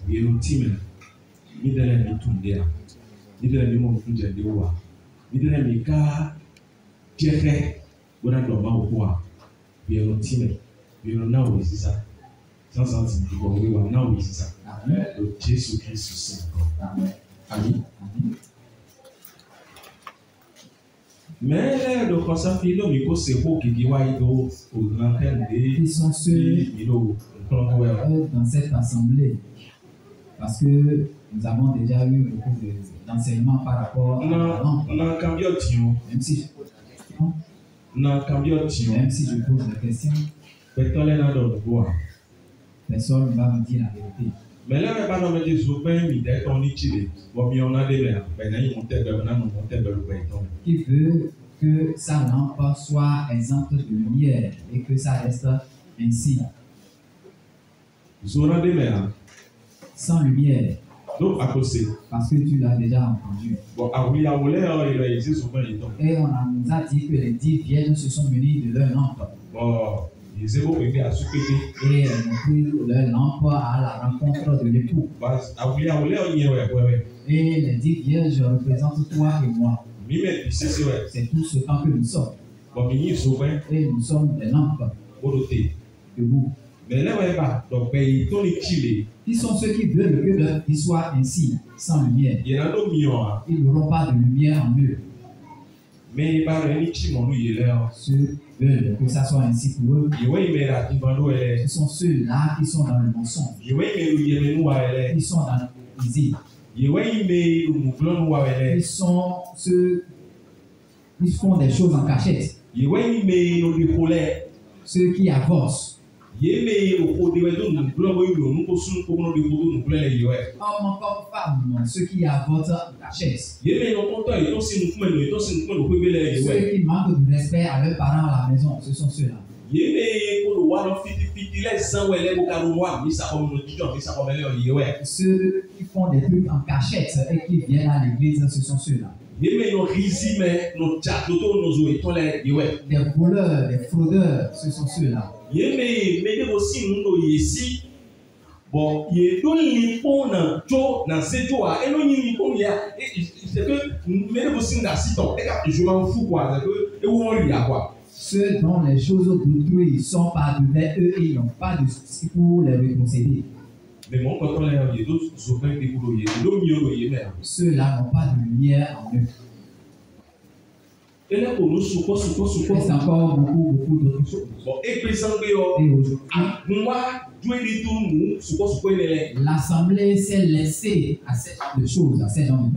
Et le team, il est là, il tourne là. Il est là, il monte tout de haut. Il est là, il a tiré. On a dormi au bois. Et le team, il est là où il est ça. Sans sentir qu'il va où là où il est ça. Le Jésus-Christ c'est encore. Amen. Mais le concept il est c'est pour qu'il y ait au grand qui sont ceux dans cette assemblée. Parce que nous avons déjà eu beaucoup d'enseignements par rapport à la langue. Même si je pose la question, personne ne va me dire la vérité. Mais là, pas dans mes qui veut que sa lampe soit exempte de lumière et que ça reste ainsi. Sans lumière. Parce que tu l'as déjà entendu. Et on nous a dit que les 10 vierges se sont munies de leur lampe. Et elles ont pris leur lampe à la rencontre de l'époux. Et les 10 vierges représentent toi et moi. C'est tout ce temps que nous sommes. Et nous sommes des lampes debout. Qui sont ceux qui veulent que leur vie soit ainsi, sans lumière. Ils n'auront pas de lumière en eux. Ceux veulent que ça soit ainsi pour eux. Ce sont ceux-là qui sont dans le mensonge. Qui sont dans l'hypocrisie. Ils sont ceux qui font des choses en cachette. Ceux qui avancent. Hommes comme femmes, ceux qui avancent en cachette. Ceux qui manquent de respect à leurs parents à la maison, ce sont ceux-là. Ceux qui font des trucs en cachette et qui viennent à l'église, ce sont ceux-là. Des voleurs, des fraudeurs, ce sont ceux-là. Bon, il est dans l'ipon dans ces jours et non c'est que mais aussi je m'en fous quoi et où on y a quoi. Ceux dont les choses d'autrui sont par-devant eux et ils n'ont pas de souci pour les reposséder. Mais mon quand on les a ceux-là n'ont pas de lumière en eux. Et là, pour nous, c'est encore beaucoup d'autres choses. Et aujourd'hui, l'Assemblée s'est laissée à ces genre de choses, à ces gens de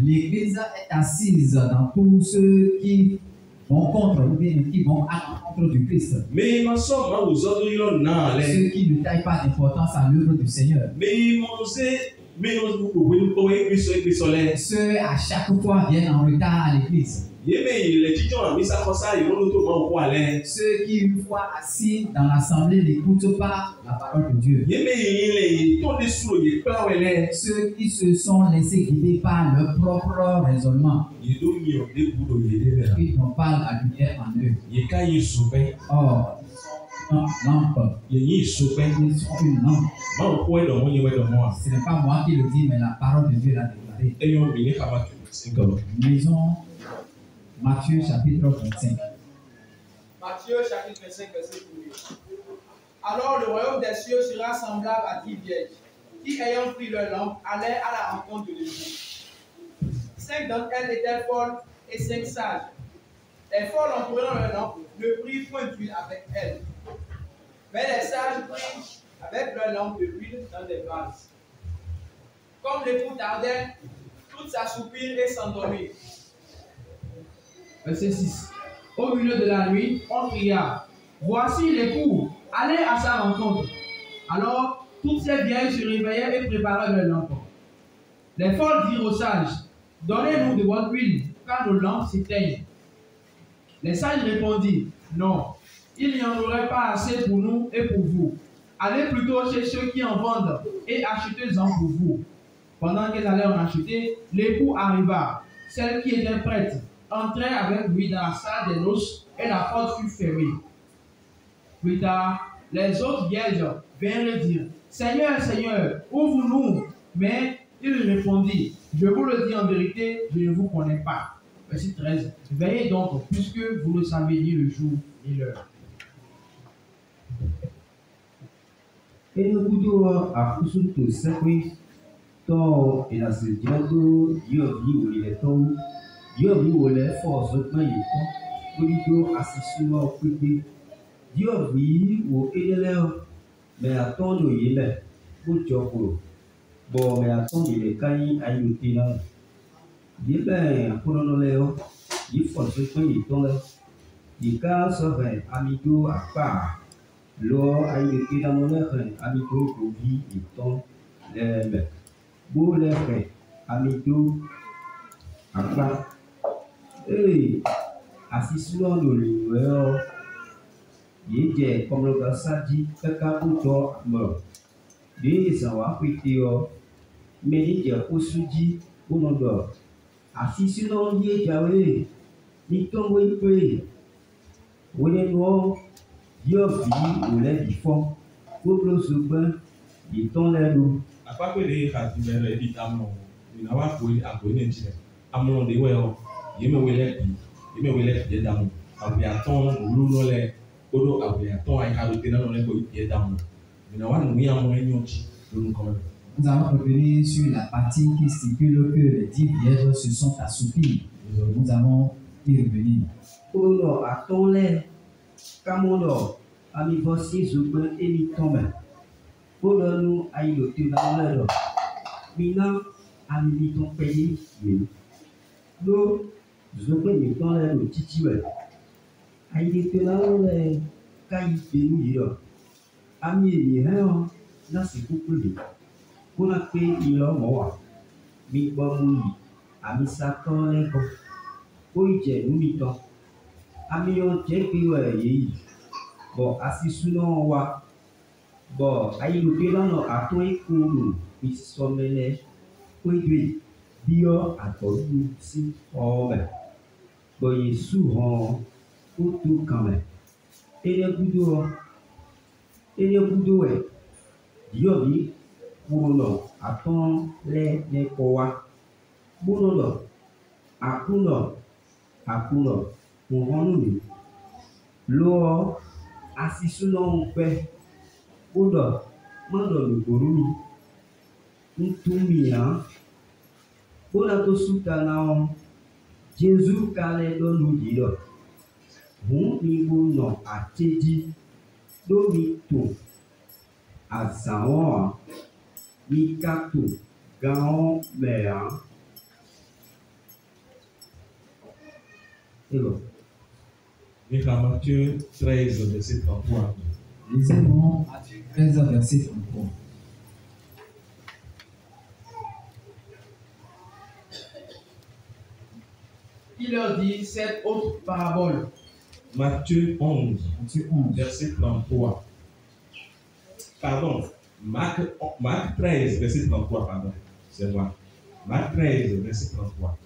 l'Église est assise dans tous ceux qui vont contre lui, qui vont à l'encontre du Christ. Ceux qui ne taillent pas d'importance à l'œuvre du Seigneur. Ceux à chaque fois viennent en retard à l'église. Ceux qui, une fois assis dans l'assemblée, n'écoutent pas la parole de Dieu. Ceux qui se sont laissés guider par leur propre raisonnement. Ils n'ont pas la lumière en eux. Or, lampe. Ils sont une lampe. Ce n'est pas moi qui le dis, mais la parole de Dieu l'a déclaré. Lisons Matthieu chapitre 25. Matthieu chapitre 25, verset 1. Alors le royaume des cieux sera semblable à 10 vierges qui, ayant pris leur lampe, allaient à la rencontre de l'époux. 5 d'entre elles étaient folles et 5 sages. Les folles, en prenant leur lampe, ne prirent point d'huile avec elles. Mais les sages prirent avec leur lampe de l'huile dans des vases. Comme l'époux tardait, toutes s'assoupirent et s'endormirent. Verset 6. Au milieu de la nuit, on cria: voici l'époux, allez à sa rencontre. Alors, toutes ces vieilles se réveillaient et préparaient leur lampe. Les folles dirent aux sages: donnez-nous de votre huile, car nos lampes s'éteignent. Les sages répondirent: non, il n'y en aurait pas assez pour nous et pour vous. Allez plutôt chez ceux qui en vendent et achetez-en pour vous. Pendant qu'elles allaient en acheter, l'époux arriva. Celle qui était prête entrait avec lui dans la salle des noces et la porte fut fermée. Plus tard, les autres vierges vinrent dire, Seigneur, Seigneur, ouvre-nous. Mais il répondit, je vous le dis en vérité, je ne vous connais pas. Verset 13. Veillez donc, puisque vous ne savez ni le jour ni l'heure. Et nous pouvons accoucher tout ça, oui. Tant et la sédiado, Dieu vit où il est tôt, Dieu vit où les forces de pain et temps, où il doit assister au côté. Dieu vit où il est là, mais attends, il est là, pour te voir. Bon, mais attends, il est caillé à une tina. Il est là, pour nous là, il faut se pain et temps là. Il casse avec amigo à part. L'eau a une tina dans l'air, amigo pour vie et temps, les beau les frères, amigo, apa, assis sur le livre, il est comme le gars ça dit, quelqu'un pour mort. Des savoir pétéo, mais il est au sudi, au nom d'or. Assis sur le lit, Yahweh, il tombe un peu. Où les noirs, Dieu vit, où les bifons, pour le souper, il tombe les loups. Apa ko le ka ti bere di tamo ina wa ko agbo ni nche amo de we o yeme wele di damo abi aton lu no le odo abi aton ai ka do te na no le ko di damo ina wa nu ya mo enyo chi lu ko me. Nous allons revenir sur la partie qui stipule que les 10 vierges se sont assoupies. Nous allons y revenir. Odo aton le kamodo ami voici zuben emi tombe. Pour nous, à y le dans l'heure. Maintenant, à militon pays, nous, je peux me dans l'air le titoué. À y le dans les caïds nous, à mi là, c'est pour plus. Pour la paix, il a mort. Mi bon, à mi satan les bons. Pour y j'ai nous miton. À mi on j'ai qui bon, assis sous l'on voit. Bon, aïe le pélan a tout écoulé, il sommeille, oui, bio a tout si fort. Bon, il est souvent pour tout quand même. Et les boudoirs, Dieu dit, pour nous, attend les nécoa. Pour nous, à pour nous, l'eau, assis sous l'on fait. Odo, mando le gorumi, ntumia, bona to sutana, Jésus kale do nous dire, bon niveau non a tedi, do mito, a zaon, mikato, gaon mea. Et bon. Matthieu 13, verset 33. Lisez-moi Matthieu 13, verset 33. Il leur dit cette autre parabole. Matthieu 11, verset 33. Pardon, Marc 13, verset 33, pardon. C'est moi. Marc 13, verset 33.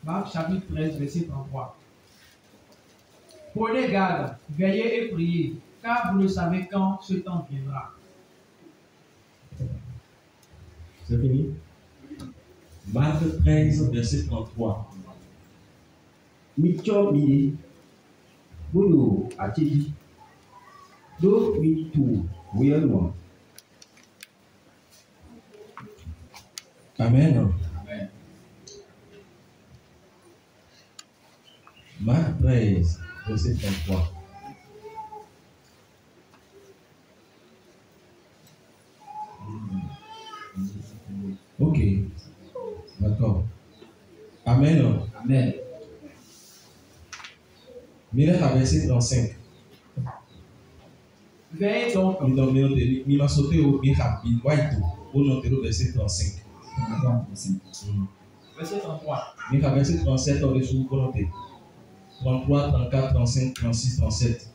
Marc chapitre 13, verset 33. Prenez garde, veillez et priez, car vous ne savez quand ce temps viendra. C'est fini? Marc 13, verset 33. Micho mi, Boulou a dit, do mi tout, oui, Amen. Amen. Marc 13, verset 33. Ok. D'accord. Amen. Amen. Mira verset 35. Veillez donc. Il m'a sauté au Mirabi, au nom de verset 35. Verset 33. Mira verset 37, on est sous volonté. 33, 34, 35, 36, 37.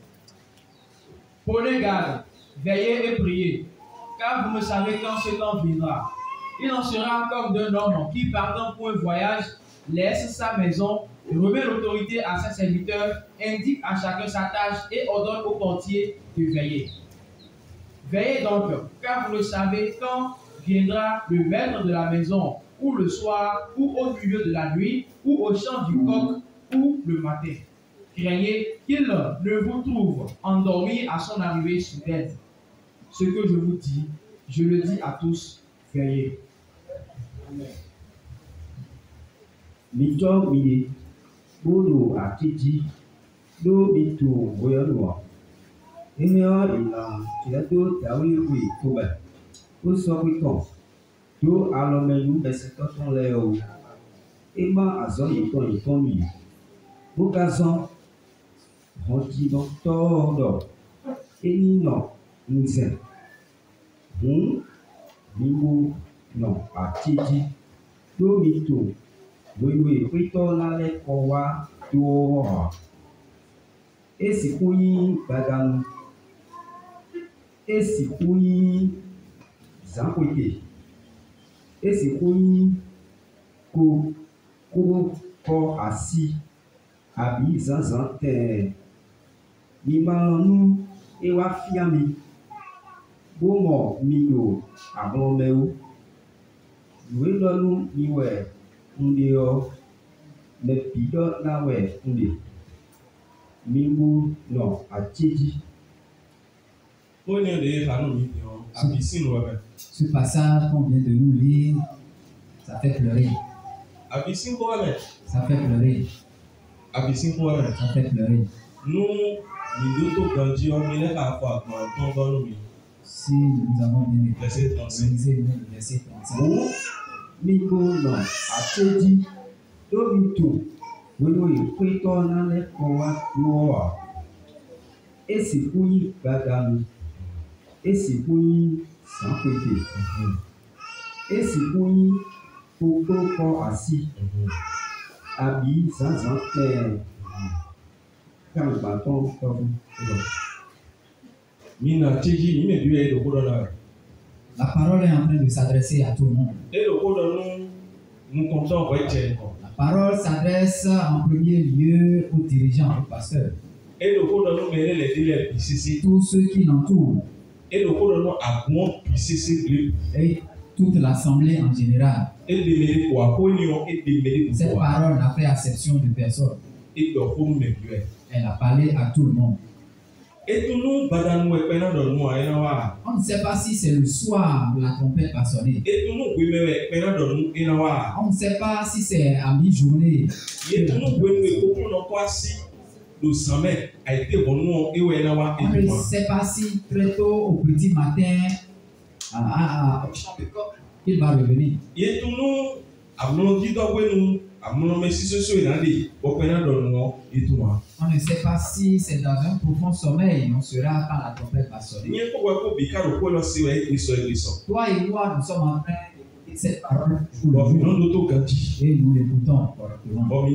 Prenez garde, veillez et priez, car vous ne savez quand ce temps viendra. Il en sera comme d'un homme qui, partant pour un voyage, laisse sa maison, remet l'autorité à ses serviteurs, indique à chacun sa tâche et ordonne au portier de veiller. Veillez donc, car vous le savez, quand viendra le maître de la maison, ou le soir, ou au milieu de la nuit, ou au chant du coq, ou le matin. Craignez qu'il ne vous trouve endormi à son arrivée soudaine. Ce que je vous dis, je le dis à tous, veillez. Amen. Mito mi bolo atiji do mito voyanoa. Eneo ila tilato dawi wi toba. O so wi kon. Do alomelu beseton leo. Ema azon yiton mi. Bukazon Honti don todo. Eni no nze. Mimu no atiji do mito. Wewe kwito lale kowa do. Esi kuyi badanu. Esi kuyi zankwete. Esi kuyi ko asi. Abi zanzan te. Mimalanu ewa fiami. Bomo miyo abomeu. Luelonu miwe. Ndeo le pido na we nde mimu no atiji. Ce passage qu'on vient de nous lire, ça fait pleurer. Ça fait pleurer. Ça fait pleurer. Si nous avons bien organisé le verset 35. Mimu no atiji. Domito, wewe kwito na le kowa doa. Esi kuyi badanu. Esi kuyi sankwete. Esi kuyi ko asi. Abi zanzan te. Kama baton tobu. Mina tiji ime biwe do kodona. La parole est en train de s'adresser à tout le monde. Et le kodonu nous comptons pour être. La parole s'adresse en premier lieu aux dirigeants, aux pasteurs. Et le kodonu mêler les délais PCC. Tous ceux qui l'entourent. Et le kodonu a bon PCC. Et toute l'assemblée en général. Cette parole n'a fait exception de personne. Elle a parlé à tout le monde. On ne sait pas si c'est le soir de la trompette va sonner. On ne sait pas si c'est à mi-journée. On ne sait pas si très tôt au petit matin au chant de coq il va revenir. On ne sait pas si c'est dans un profond sommeil, on sera quand la trompette va sonner. Toi et moi, nous sommes en train d'écouter cette parole pour le jour. Et nous l'écoutons correctement.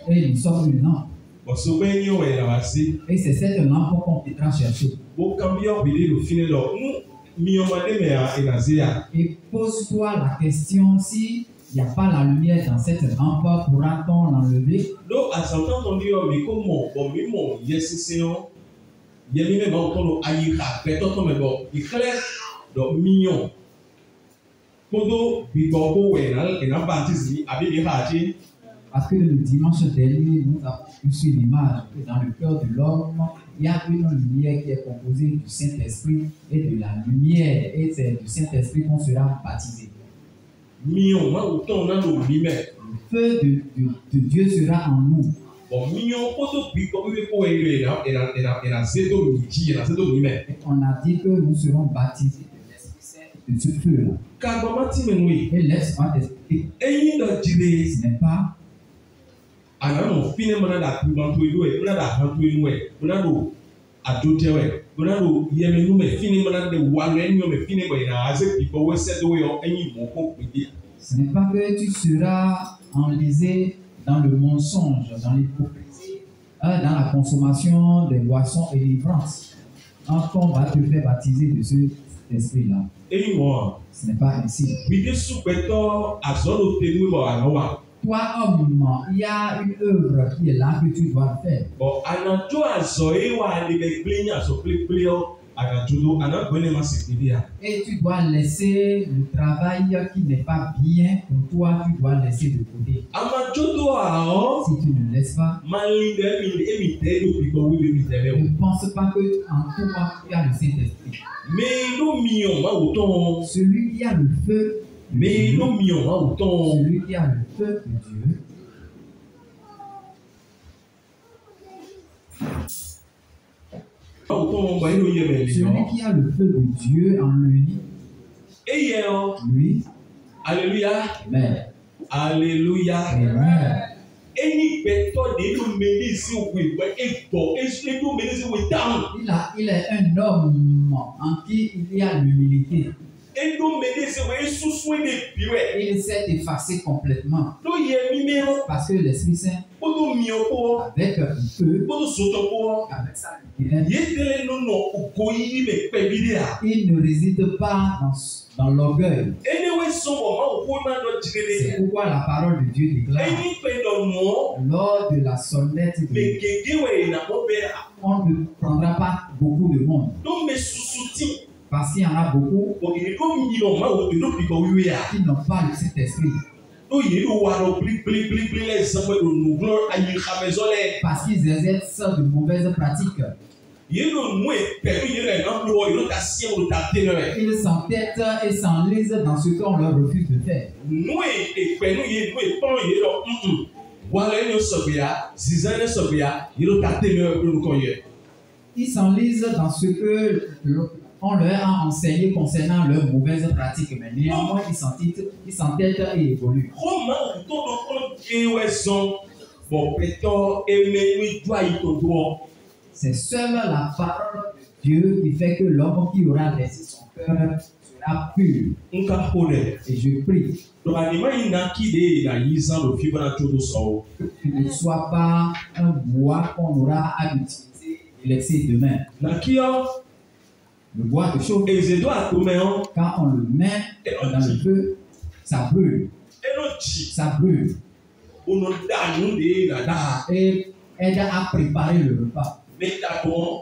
Et nous sommes une lampe. Et c'est cette lampe qu'on peut chercher. Et pose-toi la question si il n'y a pas la lumière dans cette lampe, pourra-t-on l'enlever? Parce que le dimanche dernier, nous avons vu sur l'image que dans le cœur de l'homme, il y a une lumière qui est composée du Saint-Esprit et de la lumière. Et c'est du Saint-Esprit qu'on sera baptisé. Le feu de Dieu sera en nous. Et on a dit que nous serons baptisés de l'Esprit Saint de ce feu-là. Et laisse-moi t'expliquer. Ce n'est pas ce n'est pas que tu seras enlisé dans le mensonge, dans l'hypocrisie, dans la consommation des boissons et livrances. Quand on va te faire baptiser de cet esprit-là. Ce n'est pas ainsi. Toi, homme, il y a une œuvre qui est là que tu dois faire. Et tu dois laisser le travail qui n'est pas bien pour toi, tu dois laisser de côté. Si tu ne laisses pas, ne pense pas que en toi tu as le Saint-Esprit. Celui qui a le feu, celui qui a le feu de Dieu, celui qui a le feu de Dieu en lui, Alléluia. Amen. Alléluia. Amen. Il est un homme en qui il y a l'humilité. Il sait effacer complètement. Parce que l'Esprit Saint, avec un feu, avec sa lumière, il ne réside pas dans l'orgueil. C'est pourquoi la parole de Dieu déclare, lors de la sonnette, on ne prendra pas beaucoup de monde. Parce qu'il y en a beaucoup qui n'ont pas le Saint-Esprit. Parce qu'ils exercent de mauvaises pratiques. Ils s'entêtent et s'enlisent dans ce qu'on leur refuse de faire. Ils s'enlisent dans ce que on leur a enseigné concernant leurs mauvaises pratiques, mais néanmoins ils s'entêtent et évoluent. C'est seule la parole de Dieu qui fait que l'homme qui aura laissé son cœur sera pur. Et je prie que tu ne sois pas un bois qu'on aura à utiliser et laisser demain. Le bois de chauffe, quand on le met dans le feu, ça brûle. Ça brûle. Et aide à préparer le repas.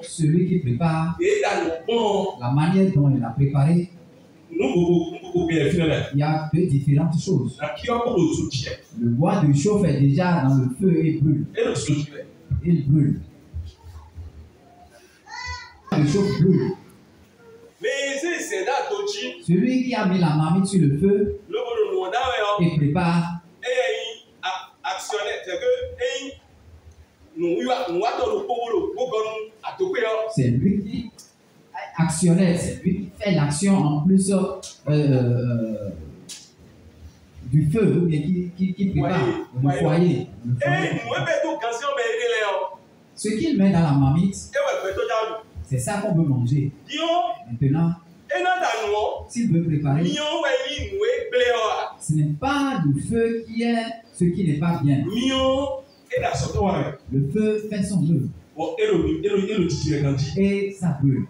Celui qui prépare, la manière dont il a préparé, il y a deux différentes choses. Le bois de chauffe est déjà dans le feu et brûle. Il brûle. Le chauffe brûle. Celui qui a mis la marmite sur le feu et prépare, c'est lui qui est actionnaire, c'est lui qui fait l'action en plus du feu, ou bien qui prépare le foyer. Ce qu'il met dans la marmite, c'est ça qu'on veut manger. Maintenant, s'il veut préparer, ce n'est pas le feu qui est ce qui n'est pas bien. Le feu fait son œuvre. Et ça brûle.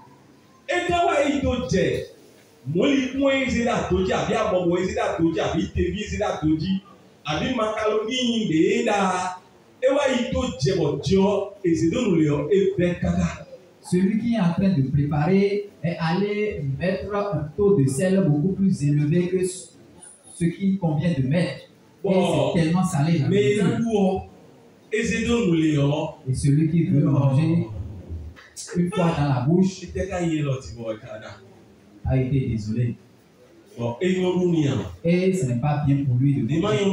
Celui qui est en train de préparer est allé mettre un taux de sel beaucoup plus élevé que ce qu'il convient de mettre. Et c'est tellement salé. Et celui qui veut manger une fois dans la bouche a été désolé. Et ce n'est pas bien pour lui de manger.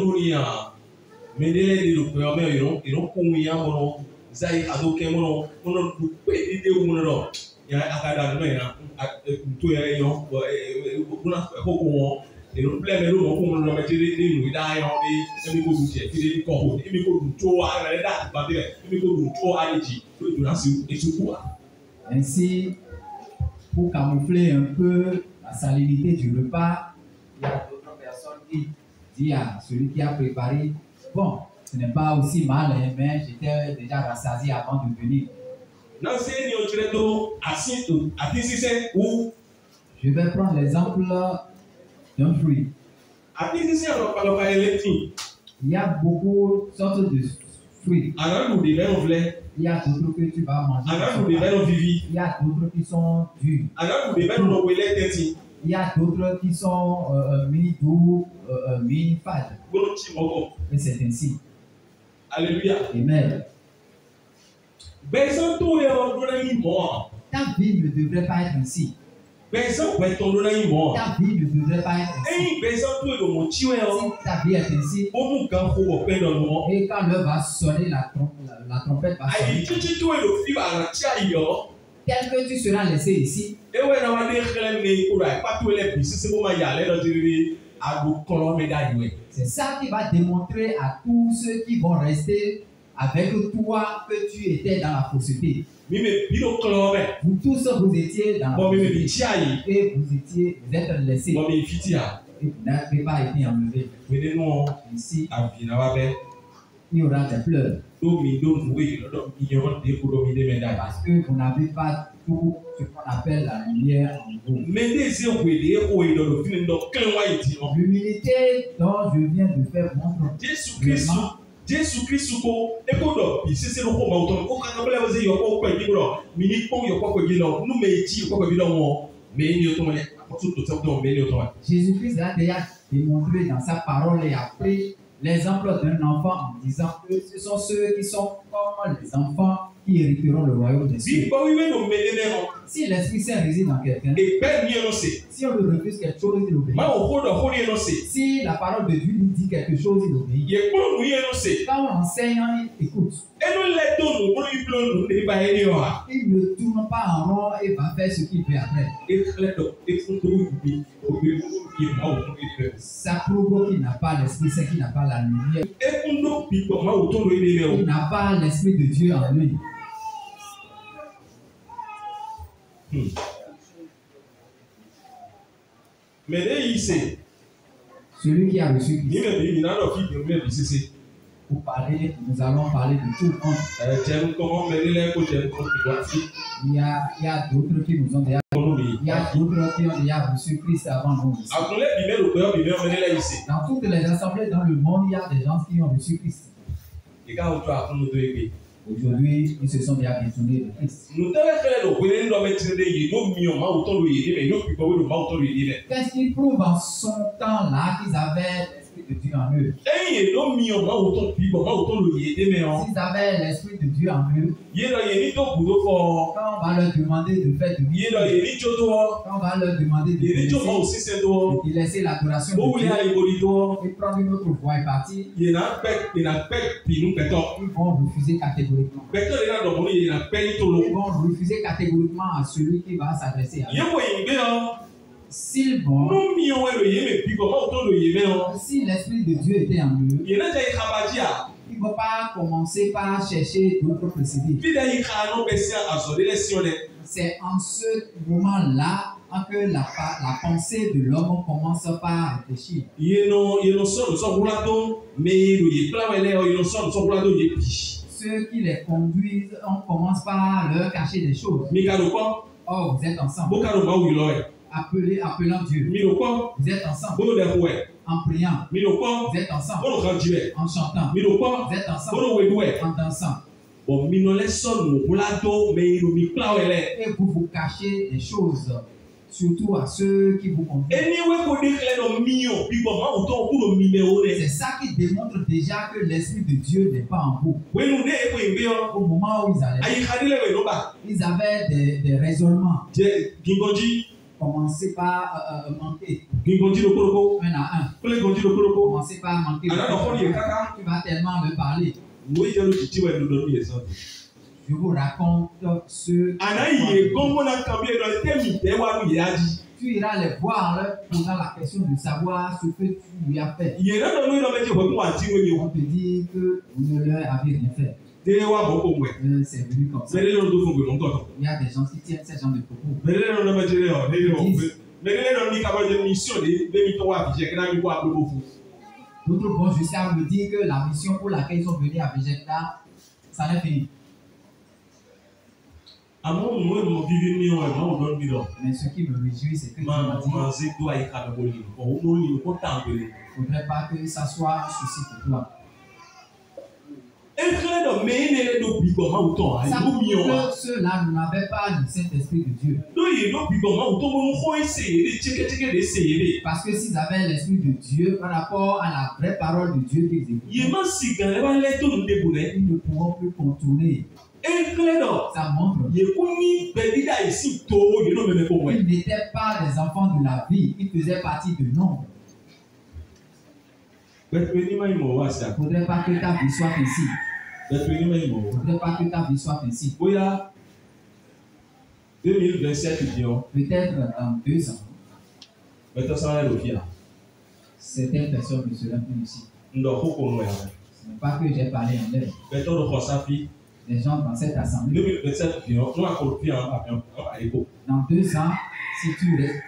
Ainsi, pour camoufler un peu la salinité du repas, il y a d'autres personnes qui disent à celui qui a préparé, bon, ce n'est pas aussi mal, hein, mais j'étais déjà rassasié avant de venir. Je Je vais prendre l'exemple d'un fruit. Il y a beaucoup de sortes de fruits. Il y a d'autres que tu vas manger. Il y a d'autres qui sont durs. Il y a d'autres qui sont mi-doux, mi-fades. Et c'est ainsi. Alléluia. Amen. Ta vie ne devrait pas être ainsi. Ta vie ne devrait pas être ainsi. Si ta vie est ainsi, et quand l'heure va sonner, la trompette va sonner, tel que tu seras laissé ici, c'est ça qui va démontrer à tous ceux qui vont rester avec toi que tu étais dans la fausseté. Vous tous, vous étiez dans la fausseté. Et vous êtes laissés. Et vous n'avez pas été enlevés. Ici, il y aura des pleurs. Parce que vous n'avez pas tout ce qu'on appelle la lumière en vous. L'humilité dont je viens de faire montre. Jésus Christ ko ekodo bisese no ko mauto ko kana bele waze yo ko kwa gibro mini ko yo kwa gilo nu meji ko kwa gilo mo me ni oto mane apotu to tso me ni oto mane. Jésus Christ a déjà démontré dans sa parole et a pris l'exemple d'un enfant en disant que ce sont ceux qui sont comme les enfants qui hériteront le royaume des cieux. Si l'Esprit Saint réside dans quelqu'un, si on lui refuse quelque chose, il obéit. Si la parole de Dieu lui dit quelque chose, il obéit. Quand on enseigne, il écoute. Il ne tourne pas en rond et va faire ce qu'il fait après. Ça prouve qu'il n'a pas l'Esprit Saint, qu'il n'a pas la lumière. Il n'a pas l'Esprit de Dieu en lui. Mais ici, celui qui a reçu Christ. Pour parler, nous allons parler de tout le monde. Il y a d'autres qui nous ont déjà. Il y a d'autres qui ont déjà reçu Christ avant nous. Dans toutes les assemblées dans le monde, il y a des gens qui ont reçu Christ. Aujourd'hui, ils se sont déjà détournés de Christ. Qu'est-ce qu'ils prouvent en son temps-là qu'ils avaient l'Esprit de Dieu en eux? S'ils avaient l'Esprit de Dieu en eux, quand on va leur demander de faire du bien, quand on va leur demander de laisser l'adoration de Dieu et prendre une autre voie et partir, ils vont refuser catégoriquement. Ils vont refuser catégoriquement à celui qui va s'adresser à eux. S'ils vont, si l'Esprit de Dieu était en eux, ils ne vont pas commencer par chercher d'autres procédés. C'est en ce moment-là que la pensée de l'homme commence par réfléchir. Ceux qui les conduisent, on commence par leur cacher des choses. Oh, vous êtes ensemble. Appelant Dieu. Vous êtes ensemble. En priant. Vous êtes ensemble. En chantant. Vous êtes ensemble. En dansant. Et vous vous cachez des choses. Surtout à ceux qui vous conduisent. C'est ça qui démontre déjà que l'Esprit de Dieu n'est pas en vous. Au moment où ils avaient des raisonnements. Commencez par manquer. Un à un. Commencez par manquer. Tu vas tellement me parler. Je vous raconte ce. Tu iras les voir posant la question de savoir ce que tu lui as fait. On te dit que vous ne leur avez rien fait. C'est venu comme ça. Il y a des gens qui tiennent ces gens de propos. D'autres vont jusqu'à me dire que la mission pour laquelle ils sont venus à Végéta, ça n'est fini. Mais ce qui me réjouit, c'est que Dieu m'a dit, il ne faudrait pas que ça soit un souci pour toi. Ça prouve que ceux-là n'avaient pas le Saint-Esprit de Dieu. Parce que s'ils avaient l'Esprit de Dieu par rapport à la vraie parole de Dieu qu'ils écoutent, ils ne pourront plus contourner. Ça montre qu'ils n'étaient pas des enfants de la vie, ils faisaient partie de nombre. Il ne faudrait pas que ta vie soit ainsi. Il ne faudrait pas que ta vie soit ainsi. 2027, peut-être dans 2 ans, certaines personnes ne seront plus ici. Ce n'est pas que j'ai parlé en l'air. Les gens dans cette assemblée. Dans 2 ans, si tu restes.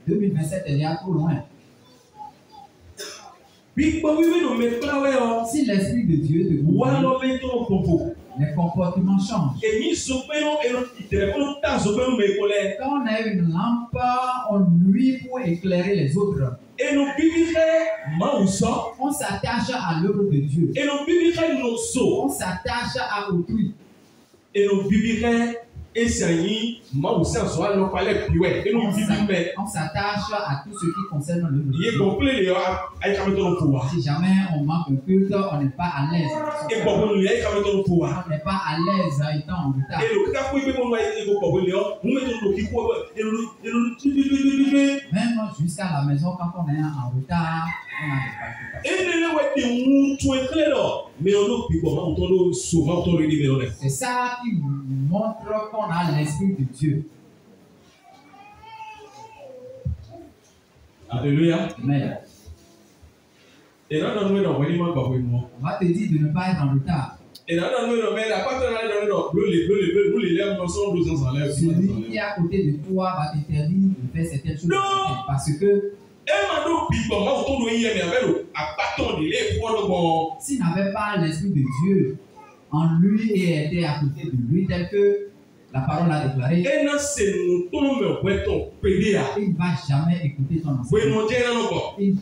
2027 est déjà trop loin. Si l'Esprit de Dieu te conduit, les comportements changent. Quand on a une lampe, on nuit pour éclairer les autres. On s'attache à l'œuvre de Dieu. On s'attache à autrui. On s'attache à tout ce qui concerne l'œuvre de Dieu. Si jamais on manque de culte, on n'est pas à l'aise. On n'est pas à l'aise étant en retard. Même jusqu'à la maison, quand on est en retard, on a des palpitations. C'est ça qui montre qu'on a l'Esprit de Dieu. Alléluia. Amen. On va te dire de ne pas être en retard. Celui qui est à côté de toi va t'interdire de faire certaines choses. Parce que s'il n'avait pas l'Esprit de Dieu en lui et était à côté de lui, tel que la parole a déclaré, il ne va jamais écouter ton enseignement. Il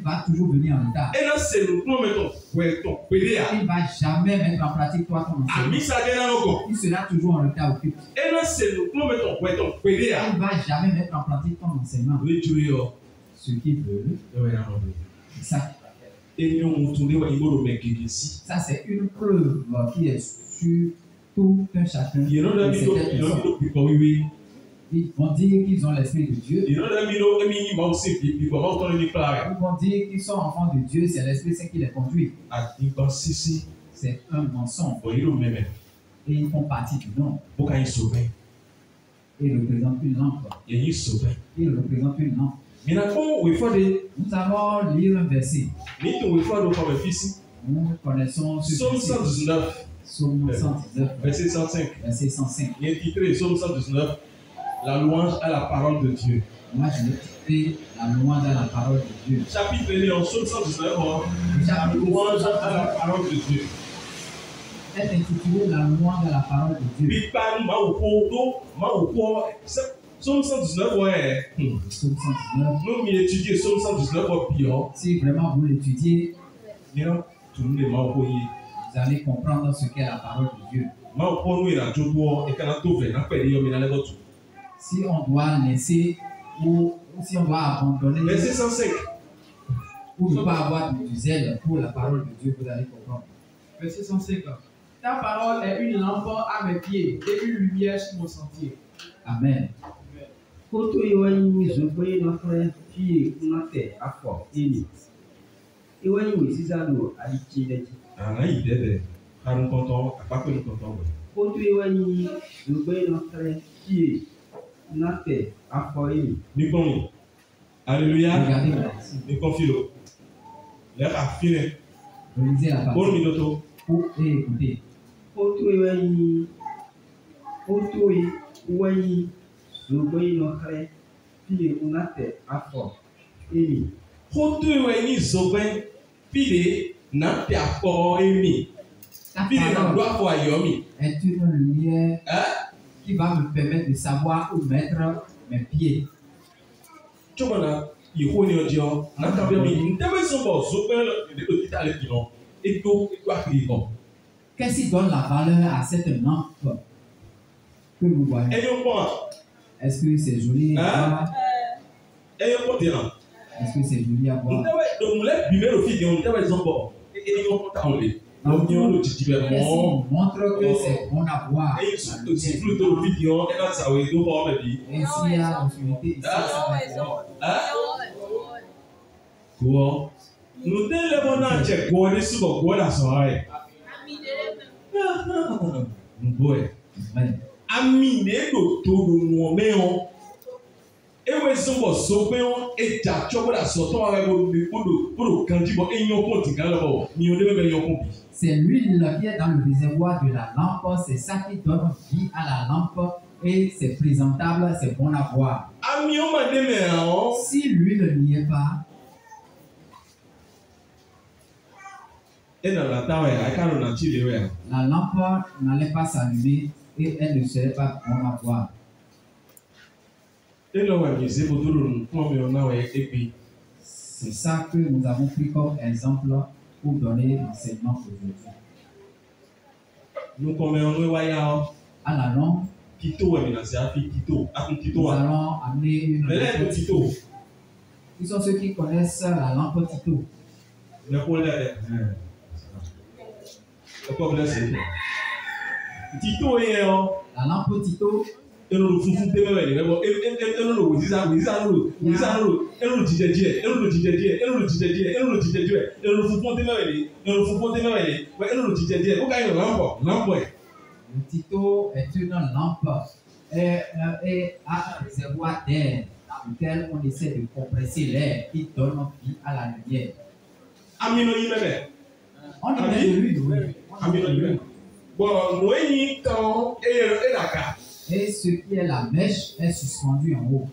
va toujours venir en retard. Il ne va jamais mettre en pratique toi ton enseignement. Il sera toujours en retard au culte. Il ne va jamais mettre en pratique ton enseignement. Ce qu'il veut, ça. Ça, c'est une preuve qui est sur tout un chacun. Ils vont dire qu'ils ont l'Esprit de Dieu. Ils vont dire qu'ils sont enfants de Dieu, c'est l'Esprit Saint qui les conduit. C'est un mensonge. Et ils font partie du nom. Ils représentent une lampe. Ils représentent une lampe. Nous allons lire un verset. Nous connaissons ce verset. Psaume 119, verset 105. Verset 105. Il est titré Psaume 119, la louange à la parole de Dieu. Moi, je l'ai titré la louange à la parole de Dieu. Chapitre 1, Psaume 119, la louange à la parole de Dieu. Est intitulé la louange à la parole de Dieu. Psaume 119, ouais. Psaume 119. Nous étudions Psaume 119 au pire. Si vraiment vous l'étudiez, vous allez comprendre ce qu'est la parole de Dieu. Si on doit laisser ou si on doit abandonner, verset 105. Ou ne pas avoir du zèle pour la parole de Dieu, vous allez comprendre. Verset 105. Ta parole est une lampe à mes pieds et une lumière sur mon sentier. Amen. Alléluia. Regardez là. Relisez la parole. Pour écouter. Ta parole est une lumière qui va me permettre de savoir où mettre mes pieds. Qu'est-ce qui donne la valeur à cette lampe que nous voyons? Est-ce que c'est joli à voir? Est-ce que c'est joli à voir? Montre que c'est bon à voir. Et s'il y a l'obscurité ici, ça va être bon. Nous devons check quoi les sous quoi la soirée. Ami ne do todo no meon. Ewe sombo sopeon e ja chobo la soto wa bo kanji bo enyo konti kan lo ni o debe be yo konti. C'est l'huile qui est dans le réservoir de la lampe, c'est ça qui donne vie à la lampe et c'est présentable, c'est bon à voir. Ami o ma deme si l'huile n'y est pas, la lampe n'allait pas s'allumer et elle ne serait pas bonne à voir. C'est ça que nous avons pris comme exemple pour donner l'enseignement aujourd'hui. À la langue, nous allons amener une lampe Tito. Ils sont ceux qui connaissent la lampe Tito. Tito la lampe Tito. La Le Tito est une lampe et a un réservoir d'air dans lequel on essaie de compresser l'air qui donne vie à la lumière. On y met de l'huile. Et ce qui est la mèche est suspendu en haut,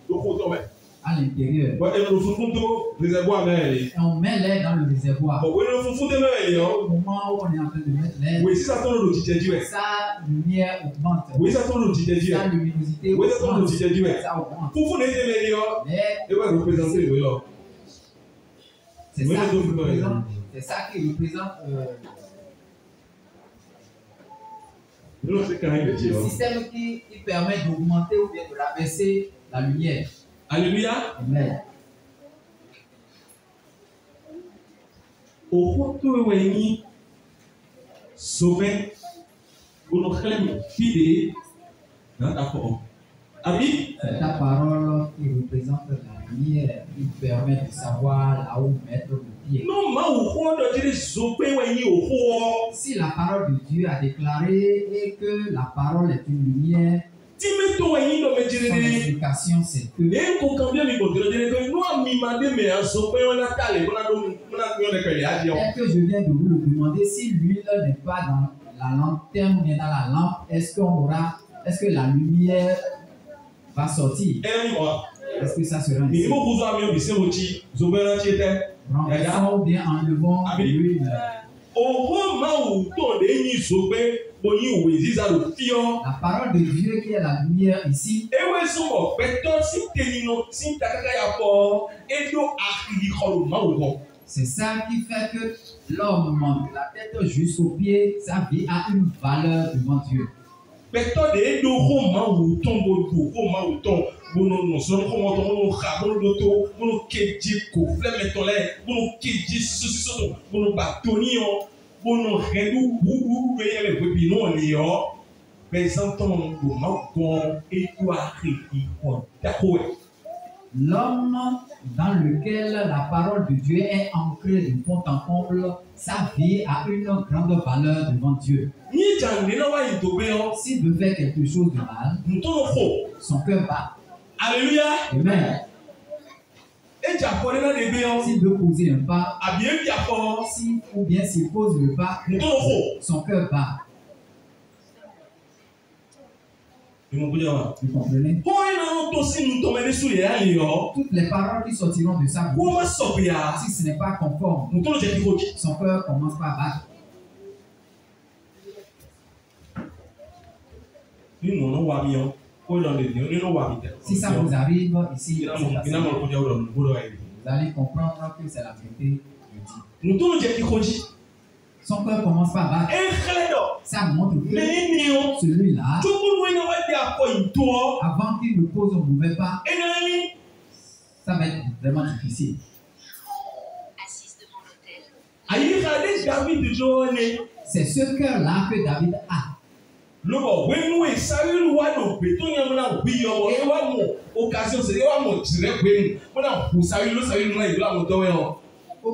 à l'intérieur. Et on met l'air dans le réservoir. Au moment où on est en train de mettre l'air, sa lumière augmente. Sa luminosité augmente. Ça augmente. C'est ça qui représente le système qui permet d'augmenter ou bien de rabaisser la lumière. Alléluia. Amen. Au retour de sauver pour nous fidèles dans ta parole. Ami. C'est ta parole qui représente la lumière, qui permet de savoir là où mettre le pied. Si la parole de Dieu a déclaré et que la parole est une lumière, son explication c'est que est-ce que je viens de vous le demander si l'huile n'est pas dans la lanterne ou bien dans la lampe, est-ce que la lumière va sortir? Est-ce que ça sera ainsi? Renversons ou bien enlevons l'huile. La parole de Dieu qui est la lumière ici. C'est ça qui fait que l'homme de la tête jusqu'aux pieds, sa vie a une valeur devant Dieu. L'homme dans lequel la parole de Dieu est ancrée de fond en comble, sa vie a une grande valeur devant Dieu. S'il veut faire quelque chose de mal, son cœur bat. Alléluia. Amen. S'il veut poser un pas, ou bien s'il pose le pas, son cœur bat. Vous comprenez? Toutes les paroles qui sortiront de sa bouche, si ce n'est pas conforme, son cœur commence par battre. Si ça vous arrive ici, vous allez comprendre que c'est la vérité de Dieu. Son cœur commence par battre. Ça montre que celui-là, avant qu'il ne pose au mauvais pas, ça va être vraiment difficile. C'est ce cœur-là que David a. Au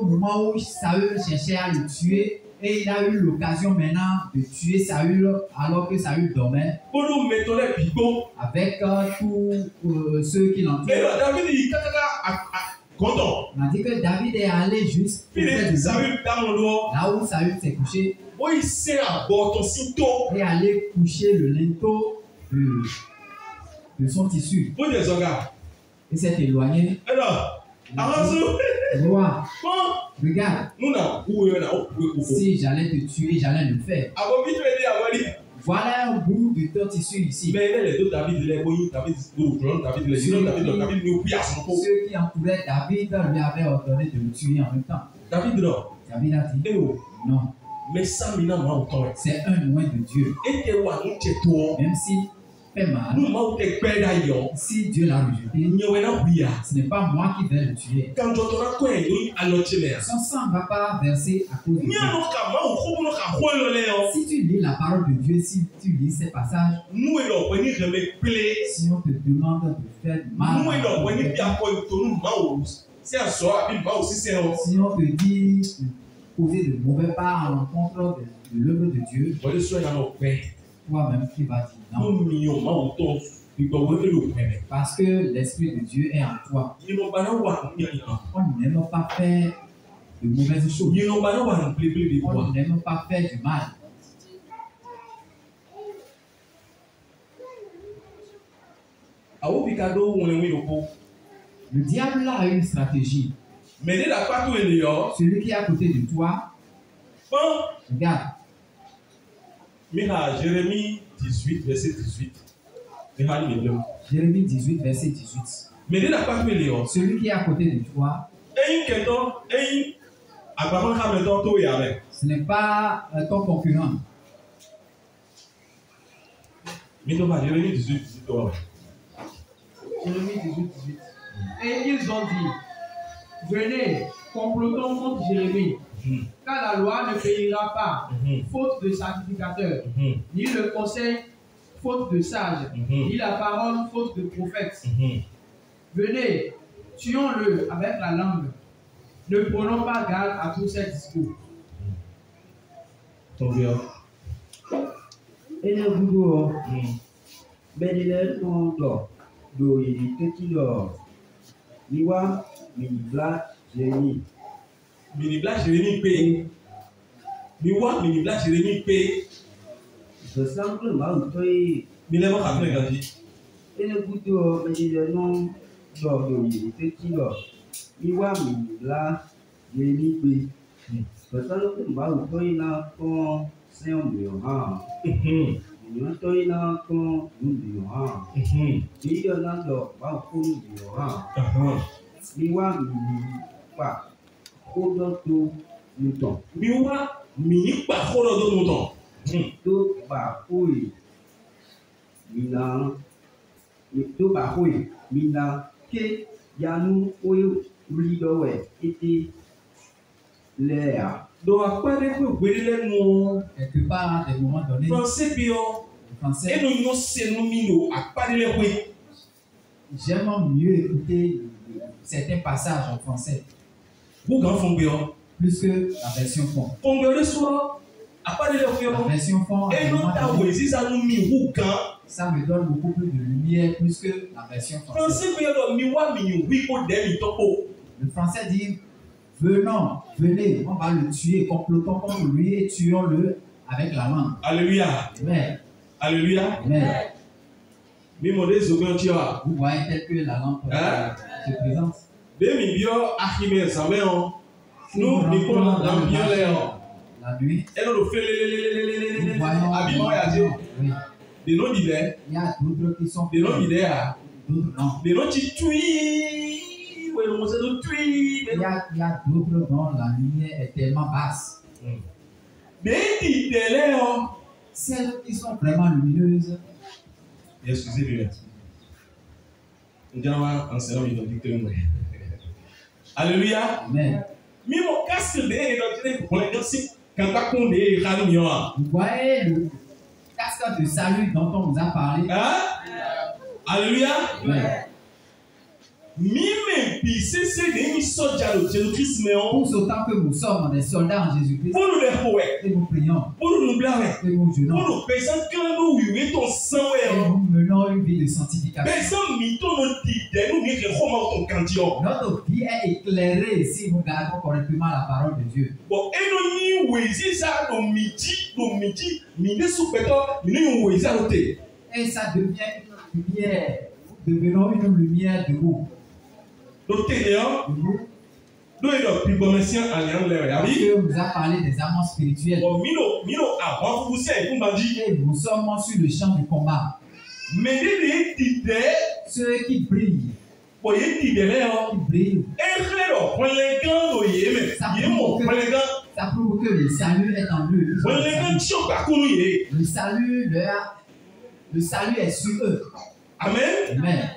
moment où Saül cherchait à le tuer, et il a eu l'occasion maintenant de tuer Saül alors que Saül dormait avec tous ceux qui l'entourent. On a dit que David est allé juste là où Saül s'est couché et allé coucher le linteau de son tissu. Il s'est éloigné. Roi, regarde, si j'allais te tuer, j'allais le faire. Voilà un bout de ton tissu ici. Ceux qui entouraient David lui avaient ordonné de le tuer en même temps. David a dit, non. C'est un loin de Dieu. Même si fait mal, si Dieu l'a rejeté, ce n'est pas moi qui vais le tuer. Son sang ne va pas verser à cause de Dieu. Si tu lis la parole de Dieu, si tu lis ces passages, si on te demande de faire du mal, si on te dit de poser de mauvais pas à l'encontre de l'œuvre de Dieu, toi-même tu vas dire non. Parce que l'Esprit de Dieu est en toi. On n'aime pas faire de mauvaises choses. On n'aime pas faire du mal. Le diable a une stratégie. Celui qui est à côté de toi, regarde. Jérémie 18, verset 18. Jérémie 18, verset 18. Celui qui est à côté de toi, ce n'est pas ton concurrent. Jérémie 18, 18. Jérémie 18, 18. Et ils ont dit, venez, complotons contre Jérémie. Car la loi ne payera pas, faute de sacrificateur, ni le conseil, faute de sage, ni la parole, faute de prophète. Venez, tuons-le avec la langue. Ne prenons pas garde à tous ces discours. Et le boulot, mais il est non d'or, d'eau et du petit d'or. Miwa, Minibla, Jérémie. Minibla Jérémie P. Miwa, Minibla Jérémie P. Ce semble mal. Minema Kapne Gandhi. Et le boulot, mais il est non d'or, d'eau et du petit d'or. Miwa, Minibla, Jérémie P. Ce semble mal. Là, quand c'est un mur. Nous sommes quand nous disons, il y a un autre, nous disons, miwa pas, kodoto mouton. Miwa pas kodoto mouton. To ba koi, mina, to ba koi, mina ke yanu oyo ulidowe ete l'air. Donc après que vous nous quelque part à des moments donnés, français bio, français, et nous c'est nous mino à parler oui. J'aime mieux écouter certains passages en français. Pour grand fond bio, plus que la version fond. Fond bio le soir, à parler le la version fond. Et non ta oui si ça nous mi ou quand. Ça me donne beaucoup plus de lumière plus que la version française. Français bio donc mi wa mi oui pour des mi topo. Le français dit venons, venez, on va le tuer, complotons contre lui et tuons-le avec la langue. Alléluia. Amen. Alléluia. Amen. Vous voyez tel que la lampe se présente. Nous, dans la nuit, nous voyons Des noms d'idées. Il y a d'autres qui sont Des noms d'idées. D'autres non. Des noms qui tuent. Oui, on sait de tuer. Il y a d'autres dont la lumière est tellement basse. Mais idées là. Celles qui sont vraiment lumineuses. Excusez-moi. Nous allons enseigner une victoire. Alléluia. Amen. Mais mon casque de pour les gars, quand on est ramion. Vous voyez le casque de salut dont on nous a parlé. Hein? Alléluia. Ouais. Mime c'est des soldats de Jésus-Christ mais on Tous autant que nous sommes des soldats en Jésus-Christ. pour nous les poètes. Et nous prions. Pour nous blâmer. Et nous jeûnons. Pour nous personnes que nous vivons ton sang Et nous menons une vie de sanctification. personne mito nous dit nous mire comment ton candidat. Notre vie est éclairée si nous gardons correctement la parole de Dieu. Bon et nous ni c'est ça nos midi mine sous péto nous oui ça côté. Et ça devient une lumière. Devenons une lumière de vous. Côté là Nous, nous est plus commercial en l'air parce oui. que nous a parlé des amants spirituels. Bon mino avant vous c'est pour bandit. Et nous sommes sur le champ du combat. Mais des idées Ceux qui brillent, bon il dit là qui brillent, et clair pour les gars no yeme. Yemo pour les gars. ça prouve que le salut est en eux. Ils ont Pour le les salut. gars choc à courir. Le salut est sur eux. Amen. Amen.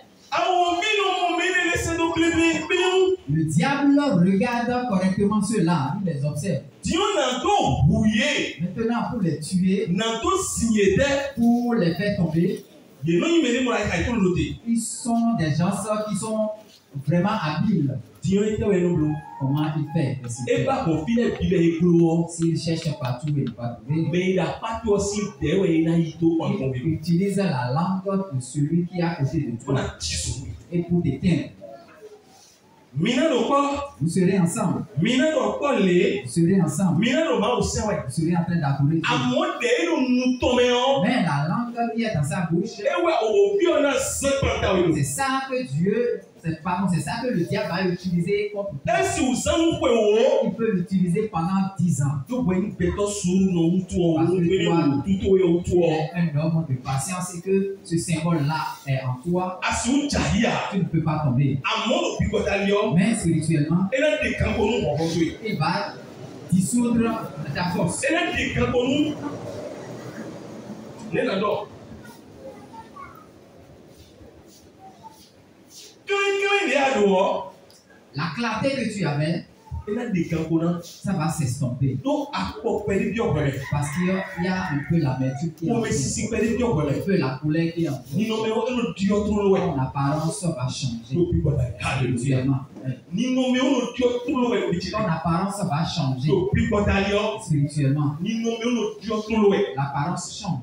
Le diable regarde correctement ceux-là, il les observe. Maintenant, pour les tuer, pour les faire tomber, ils sont des gens qui sont vraiment habiles. Comment il fait? S'il cherche partout et pas trouver, il utilise la langue de celui qui est à côté de toi et pour t'éteindre. Vous serez ensemble. Vous serez ensemble. Vous serez en train d'adorer Dieu. Mais la langue qui est dans sa bouche, c'est ça que Dieu, c'est ça que le diable va utiliser contre toi. Il peut l'utiliser pendant 10 ans. Parce que toi, un homme de patience et que ce symbole-là est en toi, tu ne peux pas tomber. Mais spirituellement, il va dissoudre ta force. La clarté que tu avais, ça va s'estomper. Parce qu'il y a un peu l'amertume qui est en toi. Un peu la colère qui est en toi. Ton apparence va changer. Spirituellement. Ton apparence va changer. Spirituellement. L'apparence change.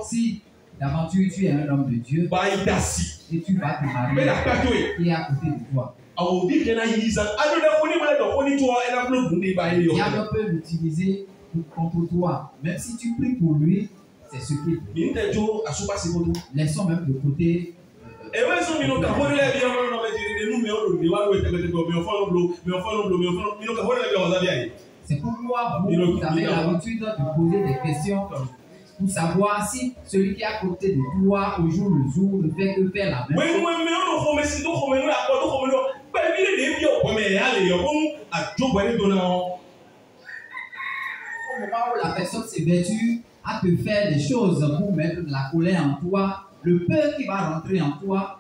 Si d'aventure tu es un homme de Dieu et tu vas te marier qui est à côté de toi, le diable peut l'utiliser contre toi. Même si tu pries pour lui, c'est ce qu'il veut. Laissons même de côté. C'est pourquoi vous avez l'habitude de poser des questions pour savoir si celui qui est à côté de toi au jour le jour ne fait que faire la même chose. Au moment où la personne s'évertue à te faire des choses pour mettre de la colère en toi, le peu qui va rentrer en toi,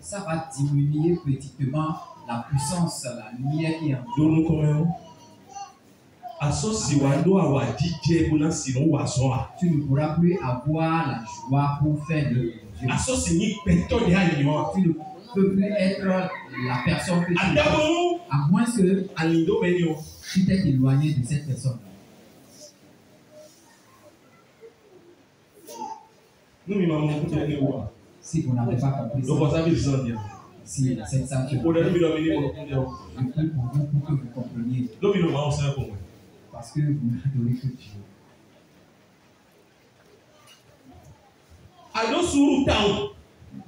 ça va diminuer petitement la puissance, la lumière qui est en toi. Tu ne pourras plus avoir la joie pour faire de Dieu. Tu ne peux plus être la personne que tu es. À moins que tu t'es éloigné de cette personne. Si vous n'avez pas compris ça, si cette sainte, je prie pour vous pour que vous compreniez. Parce que vous n'adorez que Dieu.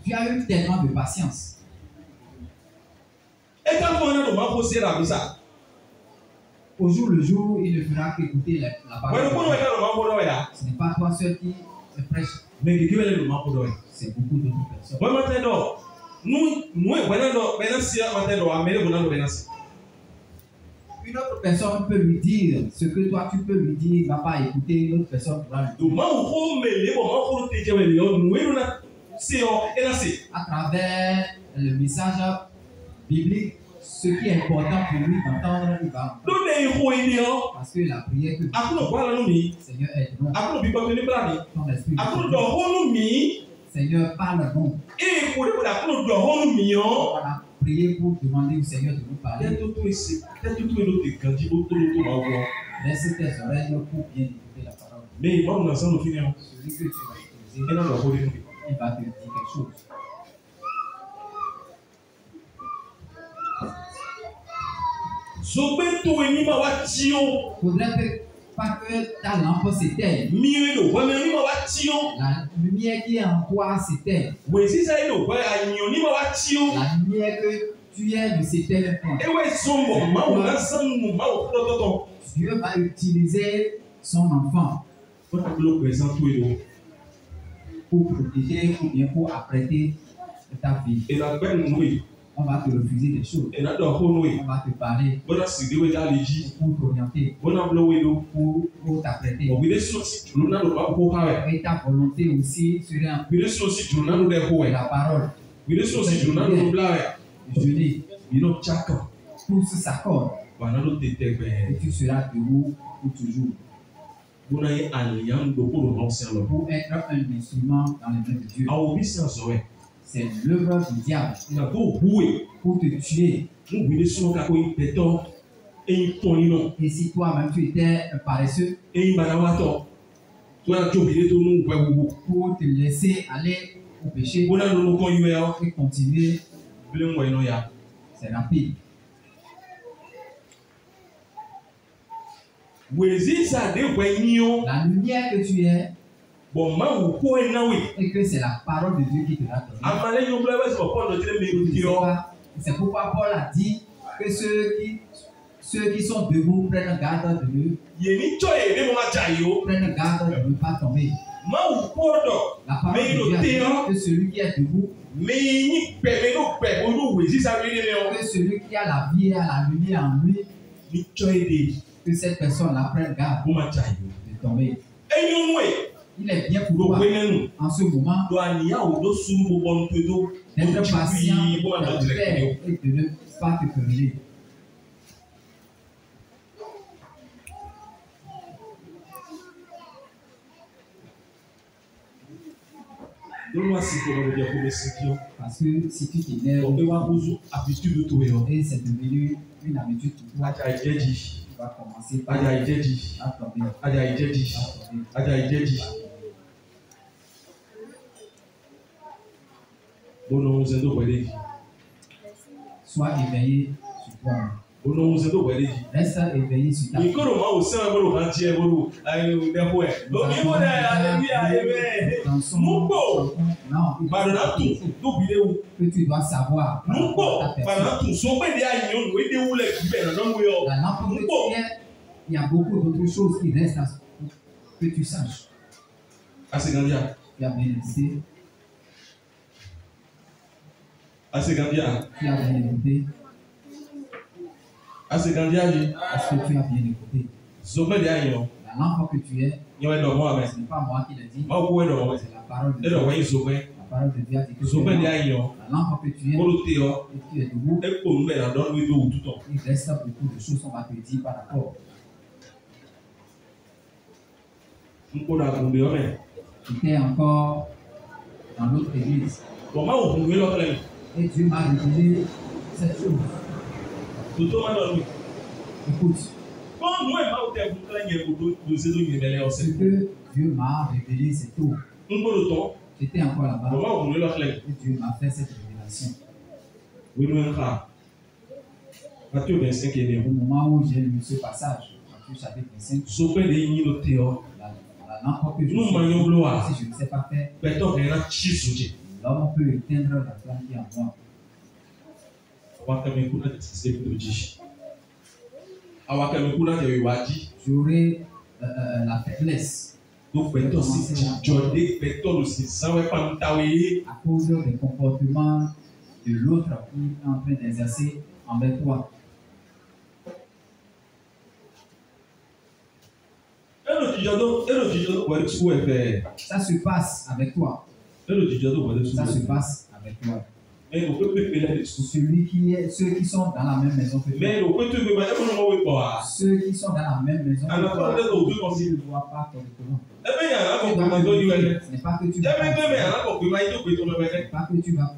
Tu as eu tellement de patience. au jour le jour, il ne fera qu'écouter la parole. Ce n'est pas toi seul qui prêche. C'est beaucoup d'autres personnes. Une autre personne peut lui dire ce que toi tu peux lui dire, il ne va pas écouter, une autre personne pourra lui dire. À travers le message biblique, ce qui est important pour lui d'entendre, il va entendre. Parce que la prière que Seigneur aide-nous. Ton esprit. Seigneur parle-nous. On a prié pour demander au Seigneur de nous parler. Laisse tes oreilles pour bien écouter la parole. Mais celui que tu vas utiliser, il va te dire quelque chose. Faudrait pas que ta lampe s'éteigne. La lumière qui est en toi s'éteigne. La lumière que tu es ne s'éteigne point. Dieu va utiliser son enfant pour protéger ou bien pour apprêter ta vie. On va te refuser des choses. On va te parler pour t'orienter, pour t'apprêter. Et ta volonté aussi serait la parole. Le jeûner. Tout s'accorde. Et tu seras debout pour toujours. Pour être un instrument dans les mains de Dieu. C'est l'œuvre du diable pour te tuer. Et si toi-même tu étais un paresseux, pour te laisser aller au péché et continuer, c'est rapide. La lumière que tu es, et que c'est la parole de Dieu qui te l'a donné. C'est pourquoi Paul a dit que ceux qui sont debout prennent garde de ne pas tomber. La parole de Dieu a dit que celui qui est debout, que celui qui a la vie et a la lumière en lui, que cette personne-là prenne garde de tomber. Il est bien pour toi en ce moment d'être patient et de ne pas te quereller. Parce que si tu t'énerves, et c'est devenu une habitude pour toi, tu vas commencer par tomber. Sois éveillé sur toi. Reste éveillé sur ta vie. Que tu dois savoir. La lampe que tu es, il y a beaucoup d'autres choses qui restent que tu saches. Tu as bien écouté. Tu as bien écouté. Est-ce que tu as bien écouté? La lampe que tu es, ce n'est pas moi qui l'ai dit, c'est la parole de Dieu. La parole de Dieu a dit que la lampe que tu es, et tu es debout, il reste beaucoup de choses qu'on va te dire par rapport. Tu étais encore dans l'autre église. Et Dieu m'a révélé cette chose. Écoute. Ce que Dieu m'a révélé, c'est tout. J'étais encore là-bas. Et Dieu m'a fait cette révélation. Au moment où j'ai lu ce passage, Matthieu chapitre 25, la lampe que je suis, si je ne sais pas faire, l'homme peut éteindre la flamme qui est en moi. j'aurai la faiblesse. À cause des comportements de l'autre qui est en train d'exercer envers toi. Ça se passe avec toi. Ça se passe avec toi. Ceux qui sont dans la même maison que toi. Ceux qui sont dans la même maison que toi, tu ne vois pas correctement. Ce n'est pas que tu vas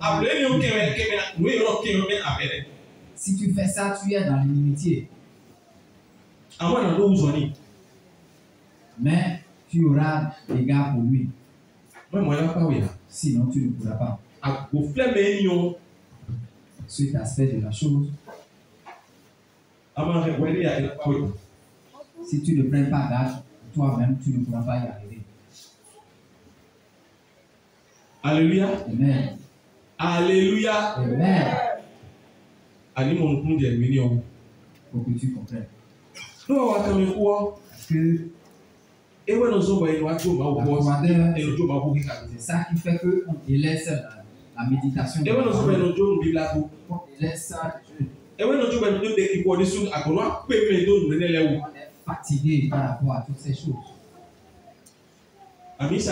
si tu fais ça, tu es dans l'inimitié. Mais tu auras des gars pour lui. Sinon, tu ne pourras pas. Cet aspect de la chose, si tu ne prends pas garde, toi-même, tu ne pourras pas y arriver. Alléluia. Amen. Alléluia. Amen. Pour que tu comprennes. Parce que c'est ça qui fait qu'on délaisse la méditation. On délaisse ça. On est fatigué par rapport à toutes ces choses. Aller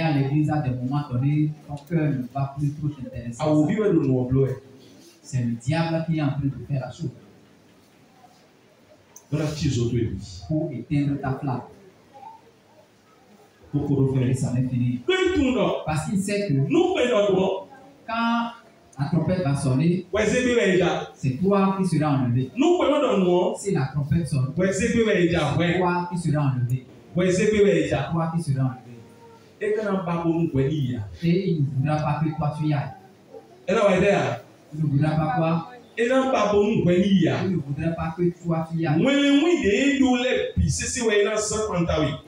à l'église à des moments donnés, ton cœur ne va plus trop t'intéresser. C'est le diable qui est en train de faire la chose. Pour éteindre ta flamme. Et ça n'est fini. Parce qu'il sait que quand la trompette va sonner, c'est toi qui seras enlevé. Si la trompette sonne, c'est toi qui seras enlevé. C'est toi qui seras enlevé. Et il ne voudra pas que toi tu y ailles. Il ne voudra pas quoi? Il ne voudrait pas que toi tu y ailles.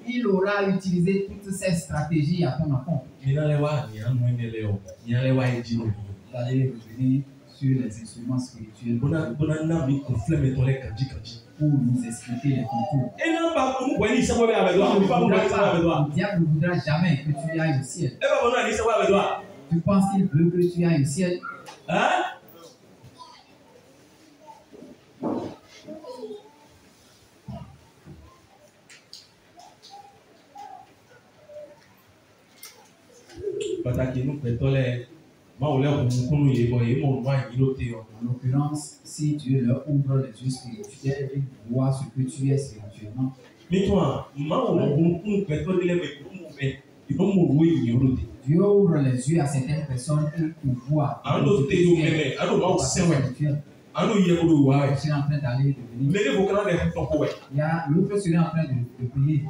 Il aura utilisé toutes ces stratégies à ton enfant. Vous allez revenir sur les instruments spirituels pour nous expliquer les contours. Le diable ne voudra jamais que tu ailles au ciel. Tu penses qu'il veut que tu ailles au ciel? Hein? En l'occurrence, si Dieu leur ouvre les yeux spirituels, ils voient ce que tu es spirituellement. Dieu ouvre les yeux à certaines personnes qui voient. Je suis en train d'aller devenir. Il y a l'autre serait en train de prier.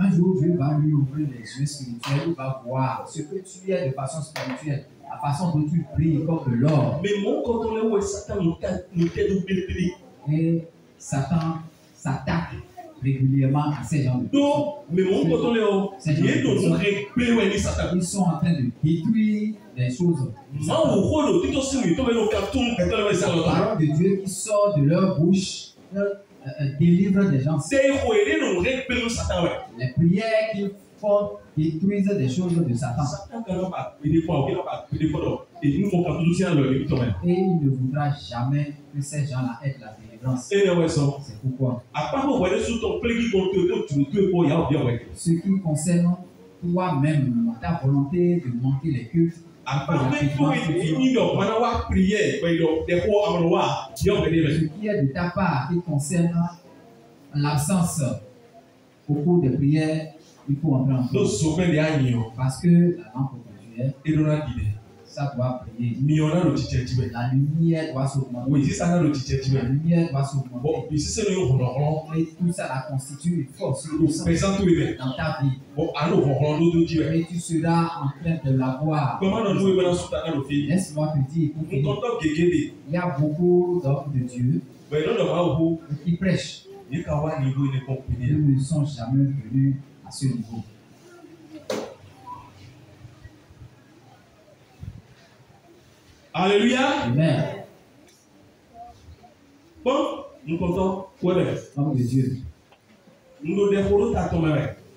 Un jour, Dieu va lui ouvrir les yeux spirituels, il va voir ce que tu es de façon spirituelle, la façon dont tu pries comme de l'or. Et Satan s'attaque régulièrement à ces gens de ils sont en train de détruire les choses. La parole de Dieu qui sort de leur bouche délivre des gens. Les prières qu'ils font détruisent des choses de Satan. Et il ne voudra jamais que ces gens-là aient la délivrance. C'est pourquoi. Ce qui concerne toi-même, ta volonté de manquer les cultes, ce qui est de ta part qui concerne l'absence au cours des prières, il faut entrer en cause. Parce que la lampe audiovisuelle, ça doit briller. La lumière doit s'augmenter. La lumière doit s'augmenter. Et tout ça la constitue une force dans ta vie. Et tu seras en train de la voir. Laisse-moi te dire, il y a beaucoup d'hommes de Dieu qui prêchent. Ils ne sont jamais venus à ce niveau. Alléluia. Amen. Bon, nous comptons. Homme de Dieu.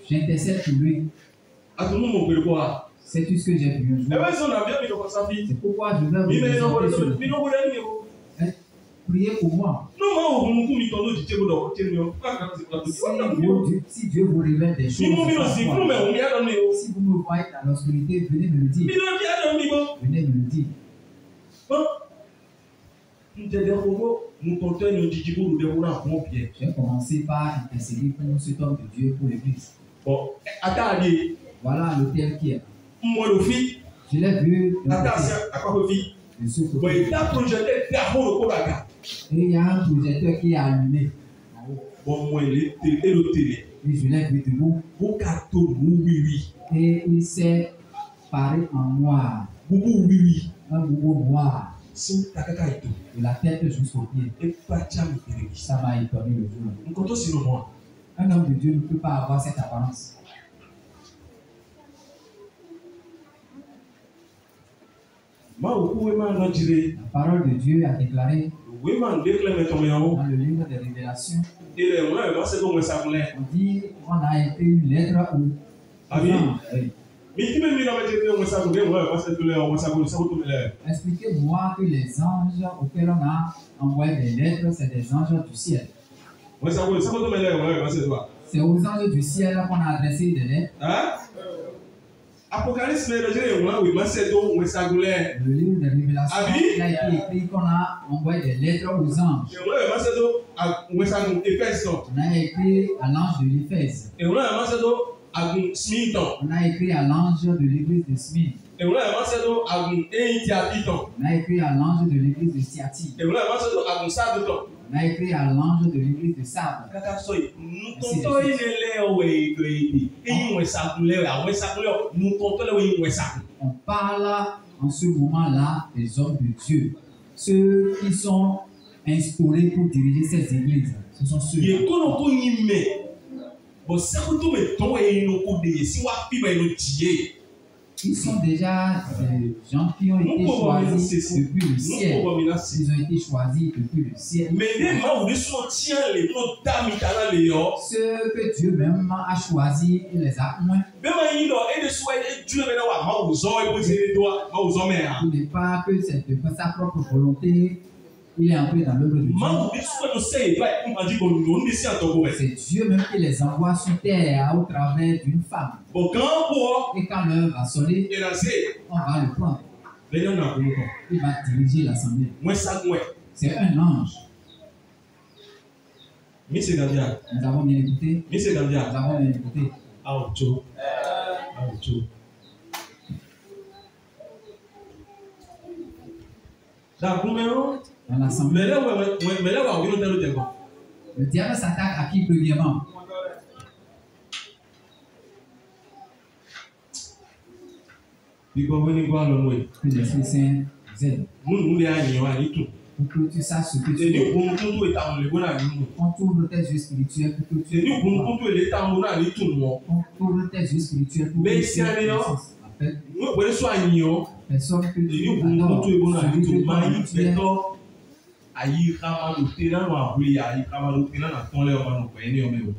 J'intercède pour lui. C'est tout ce que j'ai vu. C'est pourquoi je vais vous prier pour moi. Si Dieu vous révèle des choses, si vous me voyez dans l'obscurité, venez me le dire. Venez me le dire. J'ai commencé par intercéder pour cet homme de Dieu, pour l'église. Voilà l'hôtel qui est là. Je l'ai vu de ce côté. Et il y a un projecteur qui est allumé. Et je l'ai vu debout. Et il s'est paré en noir. Un boubou noir. De la tête jusqu'au pied. Ça m'a étonné le jour. Un homme de Dieu ne peut pas avoir cette apparence. La parole de Dieu a déclaré dans le livre des Révélations, on dit qu'on a écrit une lettre où expliquez-moi que les anges auxquels on a envoyé des lettres, c'est des anges du ciel. C'est aux anges du ciel qu'on a adressé des lettres. Apocalypse, le livre de Révélation, il a été écrit qu'on a envoyé des lettres aux anges. On a écrit à l'ange de l'Éphèse. On a écrit à l'ange de l'église de Smyrne. On a écrit à l'ange de l'église de Thyatire. On a écrit à l'ange de l'église de Sardes. On parle en ce moment-là des hommes de Dieu, ceux qui sont instaurés pour diriger ces églises. Ce sont ceux ils sont déjà des gens qui ont été choisis depuis le ciel. Ils ont été choisis depuis le ciel. Ceux que Dieu même a choisis, il les a moins. Il n'est pas que c'est de sa propre volonté. Il est entré dans l'œuvre de Dieu. C'est Dieu même qui les envoie sur terre au travers d'une femme. Et quand l'heure va sonner, on va le prendre. Il va diriger l'assemblée. C'est un ange. Nous avons bien écouté. Nous avons bien écouté. Dans l'assemblée. Le diable s'attaque à qui premièrement? Que l'Esprit Saint vous aide. Pour que tu saches ce que tu es. On t'ouvre tes yeux spirituels pour que tu es. On t'ouvre tes yeux spirituels pour que tu es. Personne que tu adores.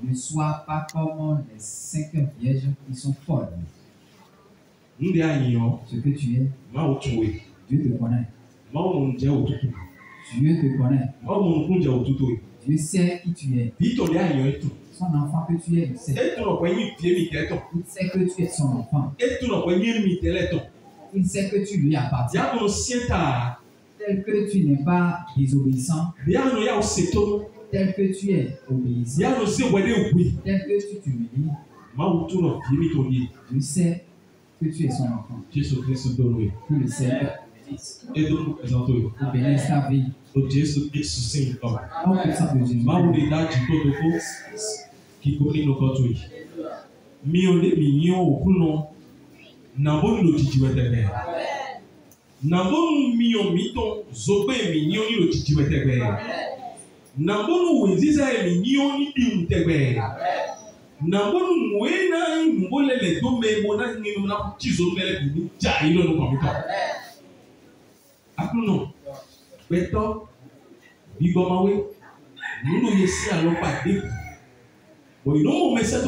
Ne sois pas comme les 5 vierges qui sont folles. Ce que tu es, Dieu te connaît. Dieu te connaît. Dieu sait qui tu es. Son enfant que tu es, il sait. Il sait que tu es son enfant. Il sait que tu lui appartiens. Tel que tu n'es pas désobéissant. Tel que tu es obéissant. Tel que tu t'humilies. Dieu sait que tu es son enfant. Que le Seigneur bénisse ta vie. Au puissant de Jésus. Nambonu wenziza eminioni di mtebe. Nambonu wena mbole le dome mona ngino na chizo mele bi ja ilo no komito. Akuno. Beto bigomawe. Nuno yesi alopa de. Bon, you know mon message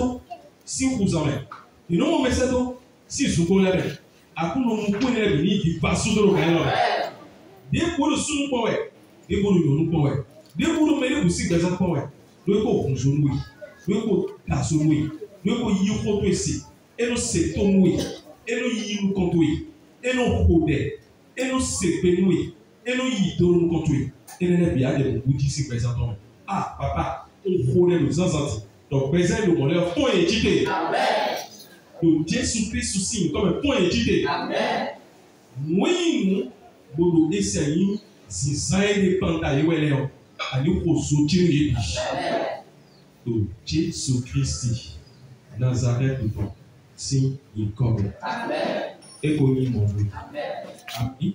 si vous en avez. You know mon message si vous connaissez. Akuno mukune bi di basu do kailo. De ko sunu powe. De ko no powe. De ko mele busi gaza powe. De ko kunjunwi. De ko tasunwi. De ko yiko to esi. Eno setonwi. Eno yimu kontwi. Eno hode. Eno sepenwi. Eno yidoro kontwi. Eno ne biya de buji si gaza powe. Ah papa, on connaît nos ansanti. Donc présent le bonheur point édité. Amen. Donc Jésus-Christ aussi comme un point édité. Amen. Oui, nous essayons si ça est dépendant de à nous pour soutenir. Donc Jésus-Christ Nazareth de toi, si il comme. Amen. Et qu'on y monte. Amen. Amen.